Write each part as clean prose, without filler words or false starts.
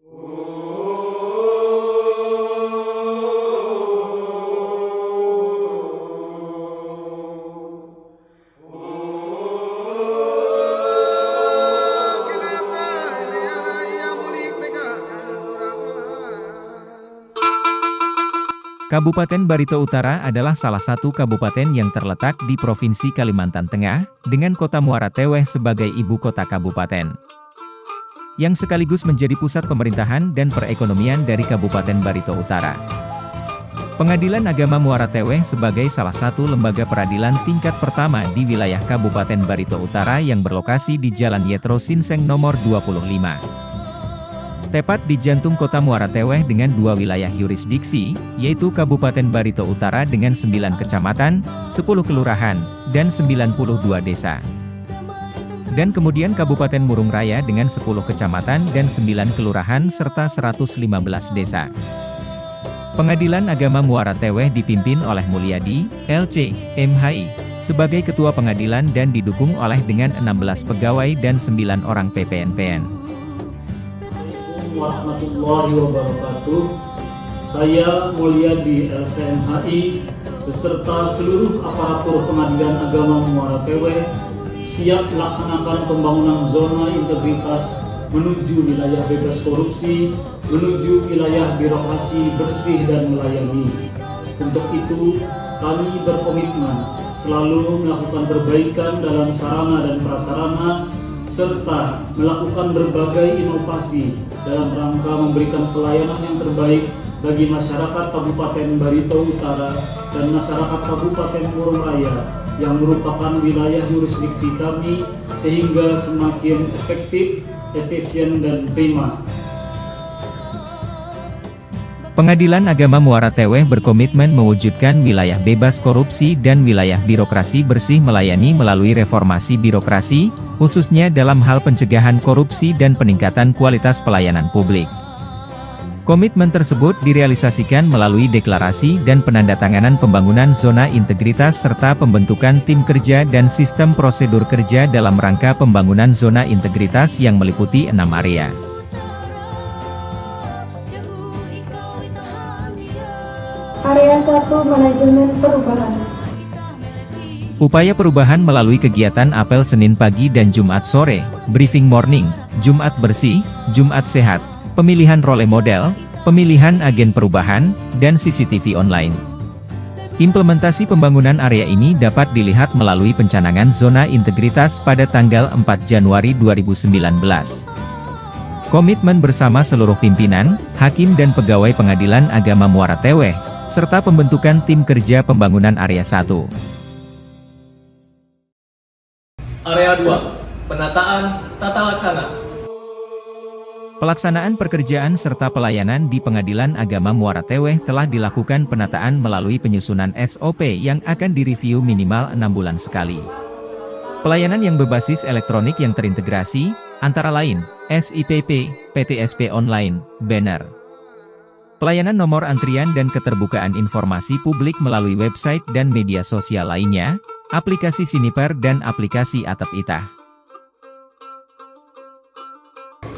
Kabupaten Barito Utara adalah salah satu kabupaten yang terletak di Provinsi Kalimantan Tengah, dengan kota Muara Teweh sebagai ibu kota kabupaten, yang sekaligus menjadi pusat pemerintahan dan perekonomian dari Kabupaten Barito Utara. Pengadilan Agama Muara Teweh sebagai salah satu lembaga peradilan tingkat pertama di wilayah Kabupaten Barito Utara yang berlokasi di Jalan Yetro Sinseng nomor 25. Tepat di jantung kota Muara Teweh dengan dua wilayah yurisdiksi, yaitu Kabupaten Barito Utara dengan 9 kecamatan, 10 kelurahan, dan 92 desa. Dan kemudian Kabupaten Murung Raya dengan 10 kecamatan dan 9 kelurahan serta 115 desa. Pengadilan Agama Muara Teweh dipimpin oleh Mulyadi, LC, MHI, sebagai Ketua Pengadilan dan didukung oleh dengan 16 pegawai dan 9 orang PPNPN. Warahmatullahi wabarakatuh. Saya Mulyadi LCMHI beserta seluruh aparatur Pengadilan Agama Muara Teweh siap melaksanakan pembangunan zona integritas menuju wilayah bebas korupsi, menuju wilayah birokrasi bersih dan melayani. Untuk itu, kami berkomitmen selalu melakukan perbaikan dalam sarana dan prasarana serta melakukan berbagai inovasi dalam rangka memberikan pelayanan yang terbaik bagi masyarakat Kabupaten Barito Utara dan masyarakat Kabupaten Murung Raya yang merupakan wilayah yurisdiksi kami sehingga semakin efektif, efisien, dan prima. Pengadilan Agama Muara Teweh berkomitmen mewujudkan wilayah bebas korupsi dan wilayah birokrasi bersih melayani melalui reformasi birokrasi, khususnya dalam hal pencegahan korupsi dan peningkatan kualitas pelayanan publik. Komitmen tersebut direalisasikan melalui deklarasi dan penandatanganan pembangunan zona integritas serta pembentukan tim kerja dan sistem prosedur kerja dalam rangka pembangunan zona integritas yang meliputi 6 area. Area 1 Manajemen Perubahan. Upaya perubahan melalui kegiatan apel Senin pagi dan Jumat sore, briefing morning, Jumat bersih, Jumat sehat, pemilihan role model, pemilihan agen perubahan, dan CCTV online. Implementasi pembangunan area ini dapat dilihat melalui pencanangan zona integritas pada tanggal 4 Januari 2019. Komitmen bersama seluruh pimpinan, hakim dan pegawai Pengadilan Agama Muara Teweh, serta pembentukan tim kerja pembangunan area 1. Area 2, penataan tata laksana. Pelaksanaan pekerjaan serta pelayanan di Pengadilan Agama Muara Teweh telah dilakukan penataan melalui penyusunan SOP yang akan direview minimal 6 bulan sekali. Pelayanan yang berbasis elektronik yang terintegrasi, antara lain, SIPP, PTSP online, banner. Pelayanan nomor antrian dan keterbukaan informasi publik melalui website dan media sosial lainnya, aplikasi Siniper dan aplikasi Atap Itah.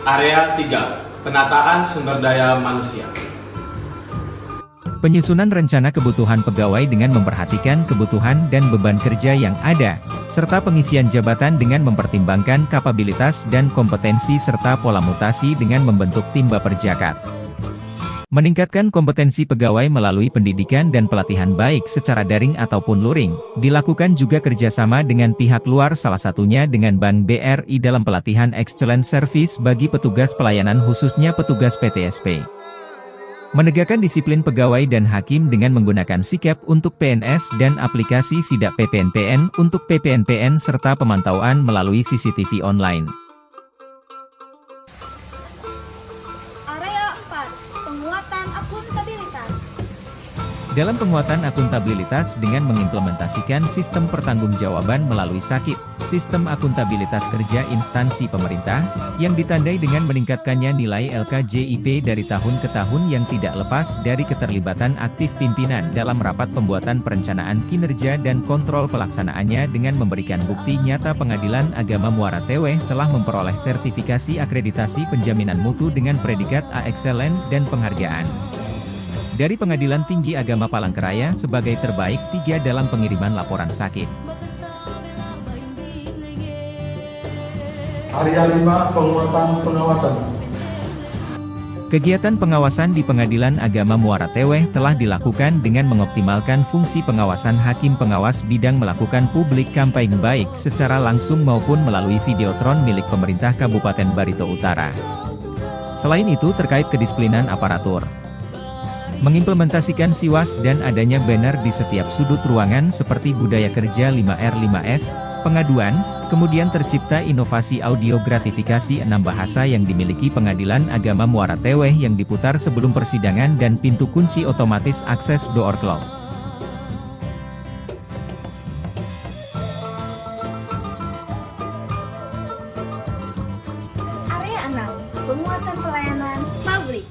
Area 3, penataan sumber daya manusia. Penyusunan rencana kebutuhan pegawai dengan memperhatikan kebutuhan dan beban kerja yang ada, serta pengisian jabatan dengan mempertimbangkan kapabilitas dan kompetensi serta pola mutasi dengan membentuk tim baperjakat. Meningkatkan kompetensi pegawai melalui pendidikan dan pelatihan baik secara daring ataupun luring, dilakukan juga kerjasama dengan pihak luar salah satunya dengan Bank BRI dalam pelatihan Excellent Service bagi petugas pelayanan khususnya petugas PTSP. Menegakkan disiplin pegawai dan hakim dengan menggunakan SIKEP untuk PNS dan aplikasi SIDAK PPNPN untuk PPNPN serta pemantauan melalui CCTV online. Dalam penguatan akuntabilitas dengan mengimplementasikan sistem pertanggungjawaban melalui SAKIP, sistem akuntabilitas kerja instansi pemerintah, yang ditandai dengan meningkatkannya nilai LKJIP dari tahun ke tahun yang tidak lepas dari keterlibatan aktif pimpinan dalam rapat pembuatan perencanaan kinerja dan kontrol pelaksanaannya dengan memberikan bukti nyata Pengadilan Agama Muara Teweh telah memperoleh sertifikasi akreditasi penjaminan mutu dengan predikat A Excellent dan penghargaan dari Pengadilan Tinggi Agama Palangkaraya sebagai terbaik 3 dalam pengiriman laporan SAKIP. Area 5 penguatan pengawasan. Kegiatan pengawasan di Pengadilan Agama Muara Teweh telah dilakukan dengan mengoptimalkan fungsi pengawasan hakim pengawas bidang melakukan publik campaign baik secara langsung maupun melalui videotron milik pemerintah Kabupaten Barito Utara. Selain itu terkait kedisiplinan aparatur, mengimplementasikan SIWAS dan adanya banner di setiap sudut ruangan seperti budaya kerja 5R5S, pengaduan, kemudian tercipta inovasi audio gratifikasi 6 bahasa yang dimiliki Pengadilan Agama Muara Teweh yang diputar sebelum persidangan dan pintu kunci otomatis akses door clock. Area 6, penguatan pelayanan publik.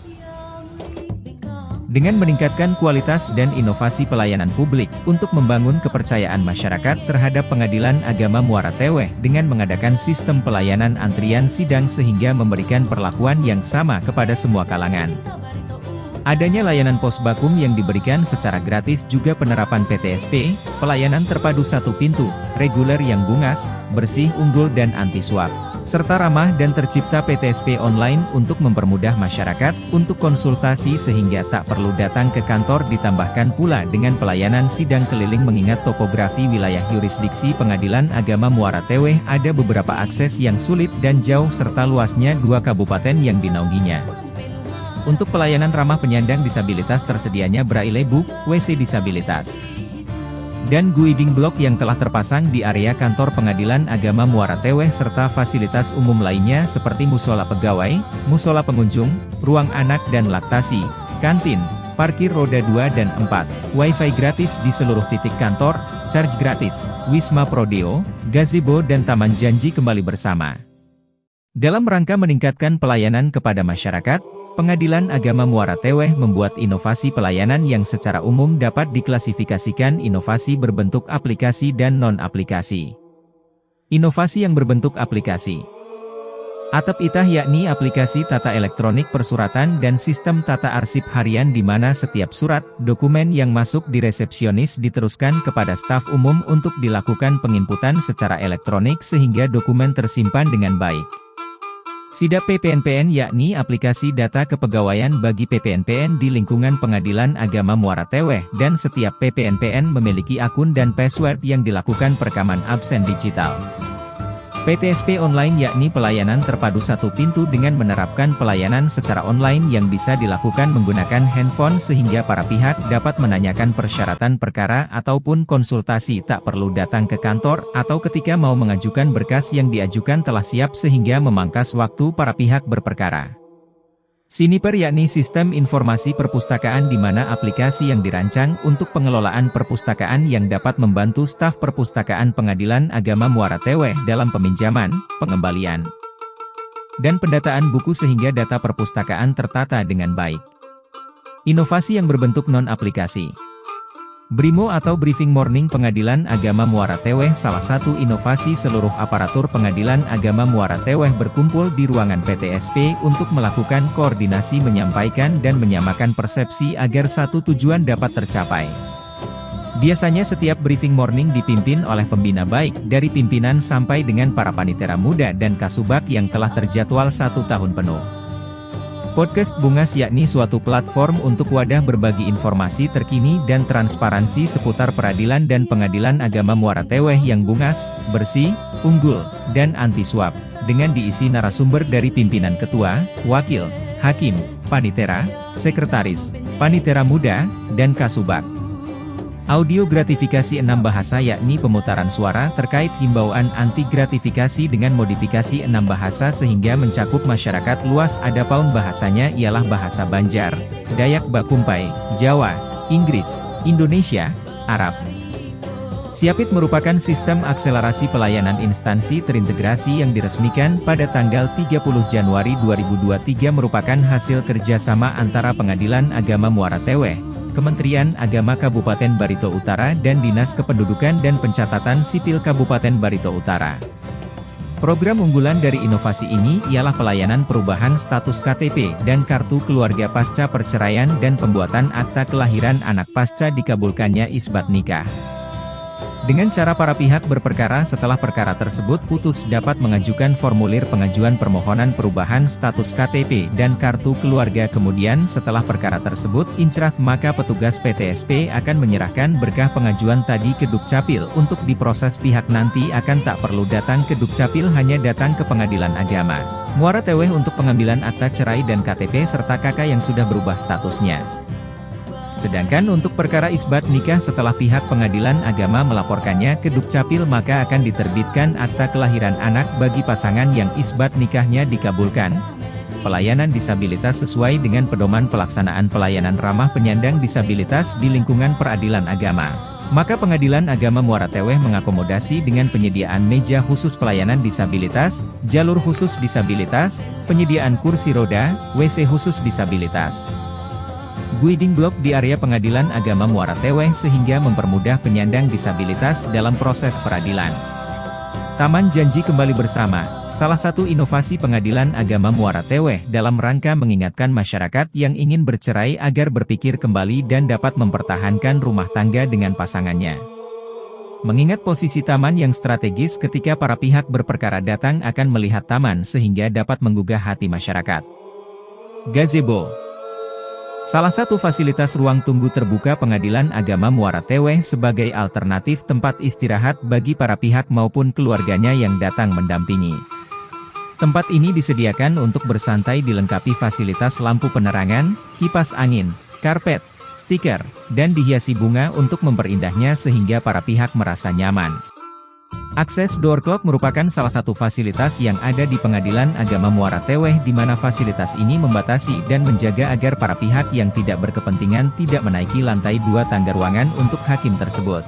Dengan meningkatkan kualitas dan inovasi pelayanan publik untuk membangun kepercayaan masyarakat terhadap Pengadilan Agama Muara Teweh dengan mengadakan sistem pelayanan antrian sidang sehingga memberikan perlakuan yang sama kepada semua kalangan. Adanya layanan pos bakum yang diberikan secara gratis juga penerapan PTSP, pelayanan terpadu satu pintu, reguler yang bungas, bersih, unggul dan anti suap, serta ramah dan tercipta PTSP online untuk mempermudah masyarakat untuk konsultasi sehingga tak perlu datang ke kantor, ditambahkan pula dengan pelayanan sidang keliling mengingat topografi wilayah yurisdiksi Pengadilan Agama Muara Teweh ada beberapa akses yang sulit dan jauh serta luasnya 2 kabupaten yang dinaunginya. Untuk pelayanan ramah penyandang disabilitas tersedianya braille book, WC disabilitas, dan guiding block yang telah terpasang di area kantor Pengadilan Agama Muara Teweh serta fasilitas umum lainnya seperti musola pegawai, musola pengunjung, ruang anak dan laktasi, kantin, parkir roda 2 dan 4, wifi gratis di seluruh titik kantor, charge gratis, wisma prodeo, gazebo dan taman janji kembali bersama. Dalam rangka meningkatkan pelayanan kepada masyarakat, Pengadilan Agama Muara Teweh membuat inovasi pelayanan yang secara umum dapat diklasifikasikan inovasi berbentuk aplikasi dan non-aplikasi. Inovasi yang berbentuk aplikasi Atap Itah yakni aplikasi tata elektronik persuratan dan sistem tata arsip harian di mana setiap surat, dokumen yang masuk di resepsionis diteruskan kepada staf umum untuk dilakukan penginputan secara elektronik sehingga dokumen tersimpan dengan baik. SIDAP PPNPN yakni aplikasi data kepegawaian bagi PPNPN di lingkungan Pengadilan Agama Muara Teweh dan setiap PPNPN memiliki akun dan password yang dilakukan perekaman absen digital. PTSP online yakni pelayanan terpadu satu pintu dengan menerapkan pelayanan secara online yang bisa dilakukan menggunakan handphone sehingga para pihak dapat menanyakan persyaratan perkara ataupun konsultasi tak perlu datang ke kantor atau ketika mau mengajukan berkas yang diajukan telah siap sehingga memangkas waktu para pihak berperkara. Siniper yakni sistem informasi perpustakaan di mana aplikasi yang dirancang untuk pengelolaan perpustakaan yang dapat membantu staf perpustakaan Pengadilan Agama Muara Teweh dalam peminjaman, pengembalian, dan pendataan buku sehingga data perpustakaan tertata dengan baik. Inovasi yang berbentuk non-aplikasi BRIMO atau Briefing Morning Pengadilan Agama Muara Teweh salah satu inovasi seluruh aparatur Pengadilan Agama Muara Teweh berkumpul di ruangan PTSP untuk melakukan koordinasi menyampaikan dan menyamakan persepsi agar satu tujuan dapat tercapai. Biasanya setiap briefing morning dipimpin oleh pembina baik dari pimpinan sampai dengan para panitera muda dan kasubag yang telah terjadwal 1 tahun penuh. Podcast Bungas yakni suatu platform untuk wadah berbagi informasi terkini dan transparansi seputar peradilan dan Pengadilan Agama Muara Teweh yang bungas, bersih, unggul, dan anti suap, dengan diisi narasumber dari pimpinan ketua, wakil, hakim, panitera, sekretaris, panitera muda, dan kasubag. Audio gratifikasi 6 bahasa yakni pemutaran suara terkait himbauan anti gratifikasi dengan modifikasi 6 bahasa sehingga mencakup masyarakat luas. Adapun bahasanya ialah bahasa Banjar, Dayak Bakumpai, Jawa, Inggris, Indonesia, Arab. SIAPIT merupakan sistem akselerasi pelayanan instansi terintegrasi yang diresmikan pada tanggal 30 Januari 2023 merupakan hasil kerjasama antara Pengadilan Agama Muara Teweh, Kementerian Agama Kabupaten Barito Utara dan Dinas Kependudukan dan Pencatatan Sipil Kabupaten Barito Utara. Program unggulan dari inovasi ini ialah pelayanan perubahan status KTP dan kartu keluarga pasca perceraian dan pembuatan akta kelahiran anak pasca dikabulkannya isbat nikah. Dengan cara para pihak berperkara setelah perkara tersebut putus dapat mengajukan formulir pengajuan permohonan perubahan status KTP dan kartu keluarga, kemudian setelah perkara tersebut inkrah maka petugas PTSP akan menyerahkan berkah pengajuan tadi ke Dukcapil untuk diproses. Pihak nanti akan tak perlu datang ke Dukcapil, hanya datang ke Pengadilan Agama Muara Teweh untuk pengambilan akta cerai dan KTP serta KK yang sudah berubah statusnya. Sedangkan untuk perkara isbat nikah setelah pihak Pengadilan Agama melaporkannya ke Dukcapil maka akan diterbitkan akta kelahiran anak bagi pasangan yang isbat nikahnya dikabulkan. Pelayanan disabilitas sesuai dengan pedoman pelaksanaan pelayanan ramah penyandang disabilitas di lingkungan peradilan agama. Maka Pengadilan Agama Muara Teweh mengakomodasi dengan penyediaan meja khusus pelayanan disabilitas, jalur khusus disabilitas, penyediaan kursi roda, WC khusus disabilitas, guiding block di area Pengadilan Agama Muara Teweh sehingga mempermudah penyandang disabilitas dalam proses peradilan. Taman Janji Kembali Bersama, salah satu inovasi Pengadilan Agama Muara Teweh dalam rangka mengingatkan masyarakat yang ingin bercerai agar berpikir kembali dan dapat mempertahankan rumah tangga dengan pasangannya. Mengingat posisi taman yang strategis ketika para pihak berperkara datang akan melihat taman sehingga dapat menggugah hati masyarakat. Gazebo, salah satu fasilitas ruang tunggu terbuka Pengadilan Agama Muara Teweh sebagai alternatif tempat istirahat bagi para pihak maupun keluarganya yang datang mendampingi. Tempat ini disediakan untuk bersantai dilengkapi fasilitas lampu penerangan, kipas angin, karpet, stiker, dan dihiasi bunga untuk memperindahnya sehingga para pihak merasa nyaman. Akses door clock merupakan salah satu fasilitas yang ada di Pengadilan Agama Muara Teweh di mana fasilitas ini membatasi dan menjaga agar para pihak yang tidak berkepentingan tidak menaiki lantai 2 tangga ruangan untuk hakim tersebut.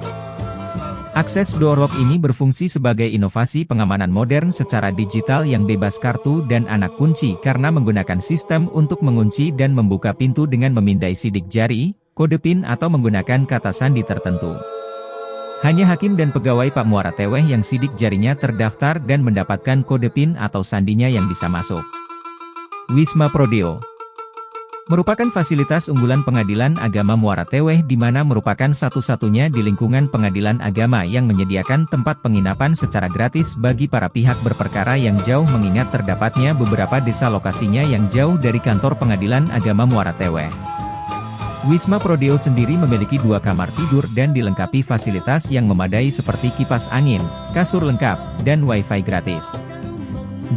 Akses door lock ini berfungsi sebagai inovasi pengamanan modern secara digital yang bebas kartu dan anak kunci karena menggunakan sistem untuk mengunci dan membuka pintu dengan memindai sidik jari, kode PIN atau menggunakan kata sandi tertentu. Hanya hakim dan pegawai Pak Muara Teweh yang sidik jarinya terdaftar dan mendapatkan kode PIN atau sandinya yang bisa masuk. Wisma Prodeo merupakan fasilitas unggulan Pengadilan Agama Muara Teweh di mana merupakan satu-satunya di lingkungan pengadilan agama yang menyediakan tempat penginapan secara gratis bagi para pihak berperkara yang jauh mengingat terdapatnya beberapa desa lokasinya yang jauh dari kantor Pengadilan Agama Muara Teweh. Wisma Prodeo sendiri memiliki 2 kamar tidur dan dilengkapi fasilitas yang memadai seperti kipas angin, kasur lengkap, dan wifi gratis.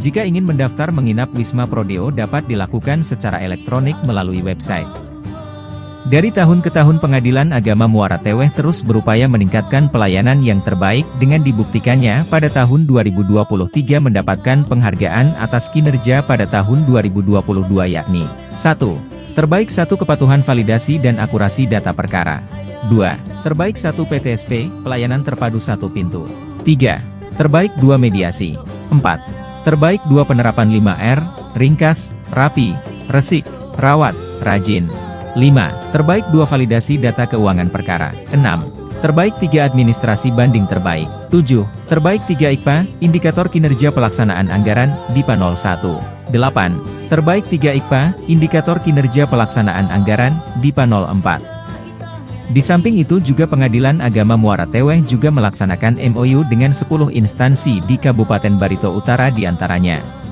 Jika ingin mendaftar menginap Wisma Prodeo dapat dilakukan secara elektronik melalui website. Dari tahun ke tahun Pengadilan Agama Muara Teweh terus berupaya meningkatkan pelayanan yang terbaik dengan dibuktikannya pada tahun 2023 mendapatkan penghargaan atas kinerja pada tahun 2022 yakni 1. Terbaik 1 kepatuhan validasi dan akurasi data perkara. 2. Terbaik 1 PTSP, pelayanan terpadu 1 pintu. 3. Terbaik 2 mediasi. 4. Terbaik 2 penerapan 5R, ringkas, rapi, resik, rawat, rajin. 5. Terbaik 2 validasi data keuangan perkara. 6. Terbaik 3 administrasi banding terbaik. 7. Terbaik 3 IKPA, indikator kinerja pelaksanaan anggaran, DIPA 01. 8. Terbaik 3 IKPA, indikator kinerja pelaksanaan anggaran, DIPA 04. Di samping itu juga Pengadilan Agama Muara Teweh juga melaksanakan MOU dengan 10 instansi di Kabupaten Barito Utara diantaranya.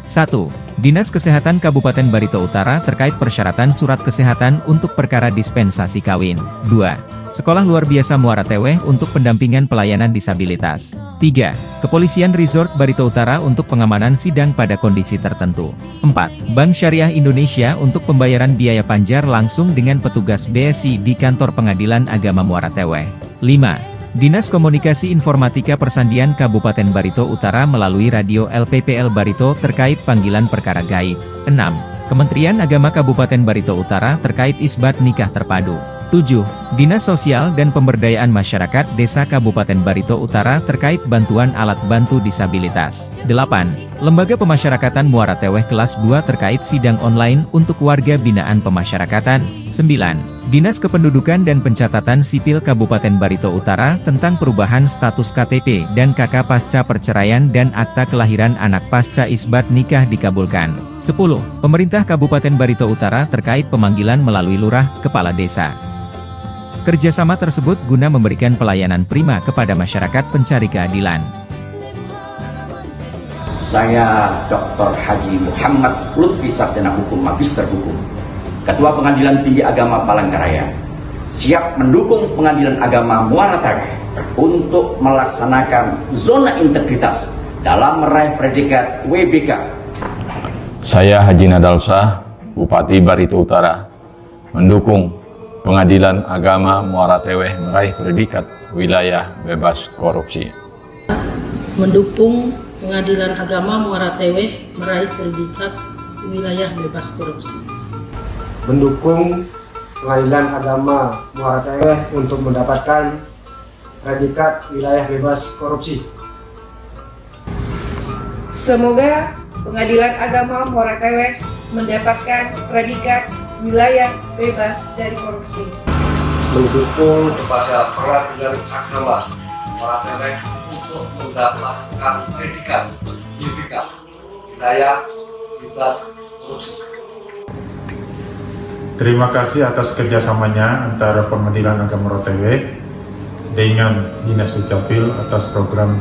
1. Dinas Kesehatan Kabupaten Barito Utara terkait persyaratan surat kesehatan untuk perkara dispensasi kawin. 2. Sekolah Luar Biasa Muara Teweh untuk pendampingan pelayanan disabilitas. 3. Kepolisian Resort Barito Utara untuk pengamanan sidang pada kondisi tertentu. 4. Bank Syariah Indonesia untuk pembayaran biaya panjar langsung dengan petugas BSI di kantor Pengadilan Agama Muara Teweh. 5. Dinas Komunikasi Informatika Persandian Kabupaten Barito Utara melalui radio LPPL Barito terkait panggilan perkara gaib. 6. Kementerian Agama Kabupaten Barito Utara terkait isbat nikah terpadu. 7. Dinas Sosial dan Pemberdayaan Masyarakat Desa Kabupaten Barito Utara terkait bantuan alat bantu disabilitas. 8. Lembaga Pemasyarakatan Muara Teweh kelas 2 terkait sidang online untuk warga binaan pemasyarakatan. 9. Dinas Kependudukan dan Pencatatan Sipil Kabupaten Barito Utara tentang perubahan status KTP dan KK pasca perceraian dan akta kelahiran anak pasca isbat nikah dikabulkan. 10. Pemerintah Kabupaten Barito Utara terkait pemanggilan melalui lurah, kepala desa. Kerjasama tersebut guna memberikan pelayanan prima kepada masyarakat pencari keadilan. Saya Dr. Haji Muhammad Lutfi Sarjana Hukum Magister Hukum, Ketua Pengadilan Tinggi Agama Palangkaraya, siap mendukung Pengadilan Agama Muara Teweh untuk melaksanakan zona integritas dalam meraih predikat WBK. Saya Haji Nadalsah, Bupati Barito Utara, mendukung Pengadilan Agama Muara Teweh meraih predikat wilayah bebas korupsi. Mendukung Pengadilan Agama Muara Teweh meraih predikat wilayah bebas korupsi. Mendukung Pengadilan Agama Muara Teweh untuk mendapatkan predikat wilayah bebas korupsi. Semoga Pengadilan Agama Muara Teweh mendapatkan predikat wilayah bebas dari korupsi. Mendukung kepada Pengadilan Agama Muara Teweh untuk mendapatkan predikat WBK wilayah bebas korupsi. Terima kasih atas kerjasamanya antara Pengadilan Agama Muara Teweh dengan Dinas Dukcapil atas program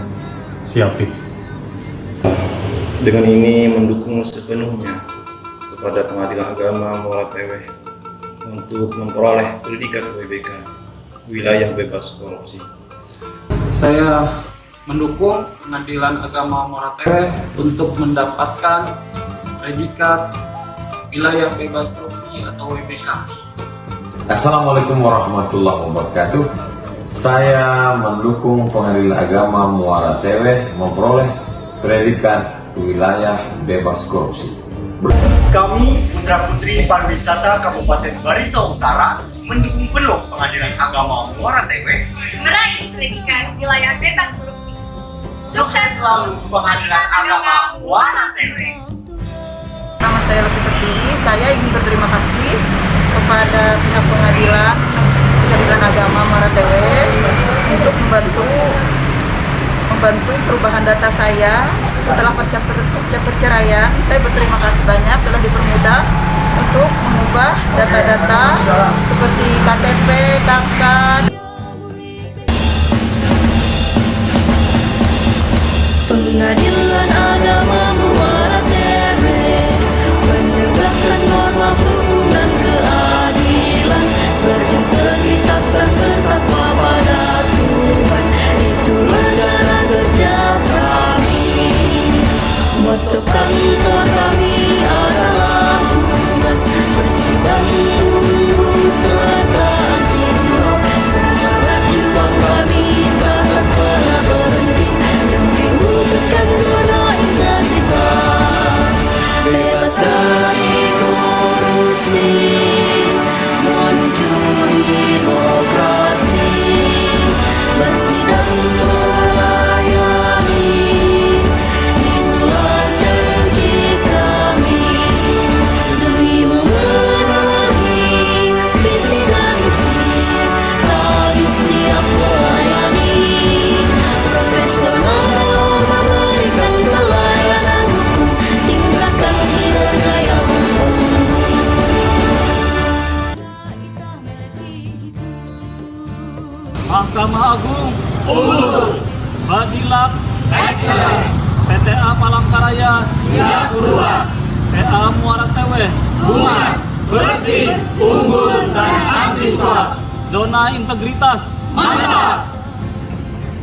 Siapit. Dengan ini mendukung sepenuhnya kepada Pengadilan Agama Muara Teweh untuk memperoleh predikat WBK wilayah bebas korupsi. Saya mendukung Pengadilan Agama Muara Teweh untuk mendapatkan predikat wilayah bebas korupsi atau WBK. Assalamualaikum warahmatullahi wabarakatuh. Saya mendukung Pengadilan Agama Muara Teweh memperoleh predikat wilayah bebas korupsi. Kami putra-putri pariwisata Kabupaten Barito Utara mendukung penuh Pengadilan Agama Muara Teweh meraih predikat wilayah bebas korupsi. Sukses selalu Pengadilan Agama Muara Teweh. Nama saya Lutfi Pertiwi. Saya ingin berterima kasih kepada pihak Pengadilan Agama Muara Teweh untuk membantu perubahan data saya setelah pasca perceraian. Saya berterima kasih banyak telah dipermudah untuk mengubah data-data seperti KTP, KK. Pengadilan Agama Muara Teweh menegakkan norma hukum dan keadilan, berintegritas dan bertakwa pada Tuhan. Itulah cara kerja kami. Moto kantor kami adalah humas, bersidang tunggu serta hijau. Semangat juang kami takkan pernah berhenti demi wujudkan zona integritas, bebas dari korupsi, menuju demokrasi, bersidang melayani. Itulah janji kami demi memenuhi visi dan misi. Kami siap melayani, profesional memberikan pelayanan hukum, tingkatkan kinerja yang unggul. Mahkamah Agung unggul, Badilab excellent, PTA Palangkaraya siap berubah, PA Muara Teweh humas, bersih, unggul dan anti suap, zona integritas mantap.